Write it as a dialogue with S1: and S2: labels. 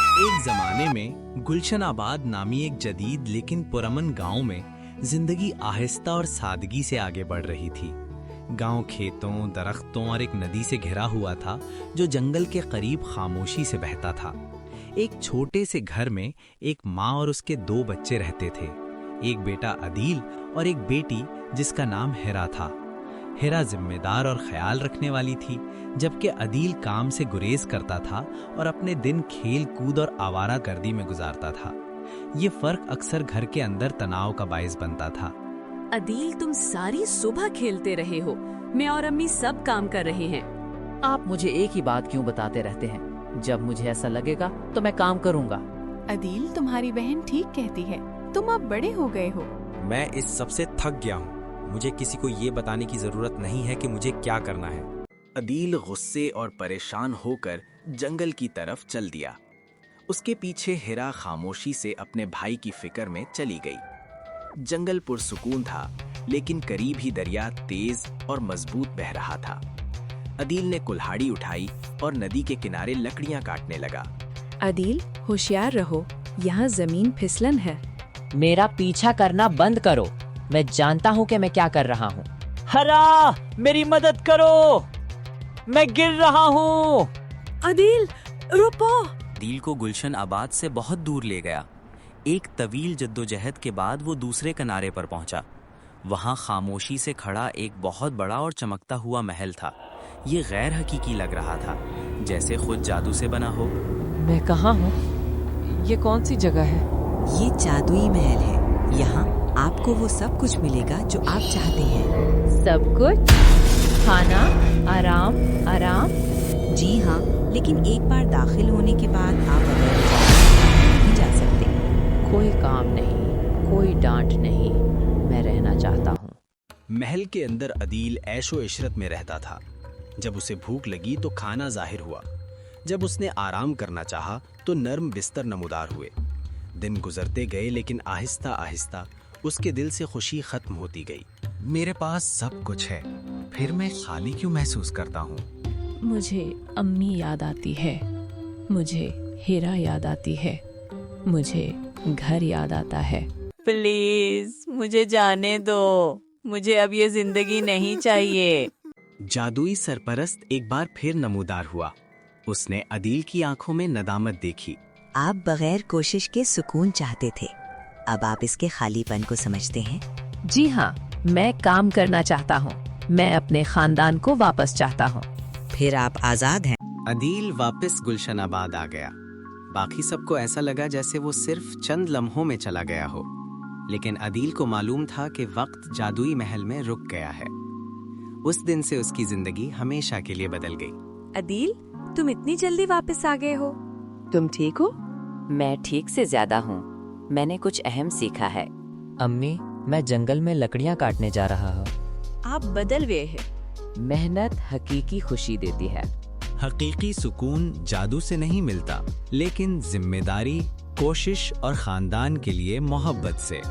S1: एक जमाने में गुलशनाबाद नामी एक जदीद लेकिन पुरअमन गांव में जिंदगी आहिस्ता और सादगी से आगे बढ़ रही थी। गांव खेतों, दरख्तों और एक नदी से घिरा हुआ था जो जंगल के करीब खामोशी से बहता था। एक छोटे से घर में एक माँ और उसके 2 बच्चे रहते थे, एक बेटा अदील और एक बेटी जिसका नाम हिरा था। हिरा जिम्मेदार और ख्याल रखने वाली थी, जबकि अदील काम से गुरेज करता था और अपने दिन खेल कूद और आवारागर्दी में गुजारता था। ये फर्क अक्सर घर के अंदर तनाव का बायस बनता था।
S2: अदील, तुम सारी सुबह खेलते रहे हो, मैं और अम्मी सब काम कर रहे हैं।
S3: आप मुझे एक ही बात क्यों बताते रहते हैं? जब मुझे ऐसा लगेगा तो मैं काम करूंगा।
S4: अदील, तुम्हारी बहन ठीक कहती है, तुम अब बड़े हो गए हो।
S5: मैं इस सब से थक गया हूँ। मुझे किसी को ये बताने की जरूरत नहीं है कि मुझे क्या करना है।
S1: अदील गुस्से और परेशान होकर जंगल की तरफ चल दिया। उसके पीछे हिरा खामोशी से अपने भाई की फिक्र में चली गई। जंगल पुरसुकून था, लेकिन करीब ही दरिया तेज और मजबूत बह रहा था। अदील ने कुल्हाड़ी उठाई और नदी के किनारे लकड़ियां काटने लगा।
S6: अदील, होशियार रहो, यहाँ जमीन फिसलन है।
S3: मेरा पीछा करना बंद करो, मैं जानता हूँ कि मैं क्या कर रहा हूँ। हरा, मेरी मदद करो, मैं गिर रहा हूँ।
S6: अदील, रुको।
S5: अदील को गुलशन आबाद से बहुत दूर ले गया। एक तवील जद्दोजहद के बाद वो दूसरे किनारे पर पहुंचा। वहां खामोशी से खड़ा एक बहुत बड़ा और चमकता हुआ महल था। ये गैर हकीकी लग रहा था, जैसे खुद जादू से बना हो।
S3: मैं कहाँ हूँ? ये कौन सी जगह है?
S7: ये जादुई महल है। यहाँ आपको वो सब कुछ मिलेगा जो आप चाहते हैं।
S6: सब कुछ? खाना, आराम, आराम?
S7: जी हाँ, लेकिन एक बार दाखिल होने के बाद आप बगैर इजाज़त नहीं जा सकते।
S3: कोई काम नहीं, कोई डांट नहीं, मैं रहना चाहता हूँ।
S1: महल के अंदर अदील ऐशो इशरत में रहता था। जब उसे भूख लगी तो खाना जाहिर हुआ। जब उसने आराम करना चाहा तो नर्म बिस्तर नमूदार हुए। दिन गुजरते गए, लेकिन आहिस्ता आहिस्ता उसके दिल से खुशी खत्म होती गई। मेरे पास सब कुछ है, फिर मैं खाली क्यों महसूस करता हूँ?
S6: मुझे अम्मी याद आती है, मुझे हिरा याद आती है, मुझे घर याद आता है।
S2: प्लीज मुझे जाने दो, मुझे अब ये जिंदगी नहीं चाहिए।
S1: जादुई सरपरस्त एक बार फिर नमूदार हुआ। उसने अदील की आंखों में नदामत देखी।
S7: आप बगैर कोशिश के सुकून चाहते थे, अब आप इसके खालीपन को समझते हैं।
S6: जी हाँ, मैं काम करना चाहता हूँ, मैं अपने खानदान को वापस चाहता हूँ।
S7: फिर आप आजाद हैं।
S1: अदील वापस गुलशनाबाद आ गया। बाकी सबको ऐसा लगा जैसे वो सिर्फ चंद लम्हों में चला गया हो, लेकिन अदील को मालूम था कि वक्त जादुई महल में रुक गया है। उस दिन से उसकी जिंदगी हमेशा के लिए बदल गई।
S2: अदील, तुम इतनी जल्दी वापस आ गए हो?
S6: तुम ठीक हो?
S8: मैं ठीक से ज्यादा हूँ। मैंने कुछ अहम सीखा है।
S3: अम्मी, मैं जंगल में लकड़ियाँ काटने जा रहा हूँ।
S2: आप बदल गए हैं।
S3: मेहनत हकीकी खुशी देती है।
S1: हकीकी सुकून जादू से नहीं मिलता, लेकिन जिम्मेदारी, कोशिश और खानदान के लिए मोहब्बत से।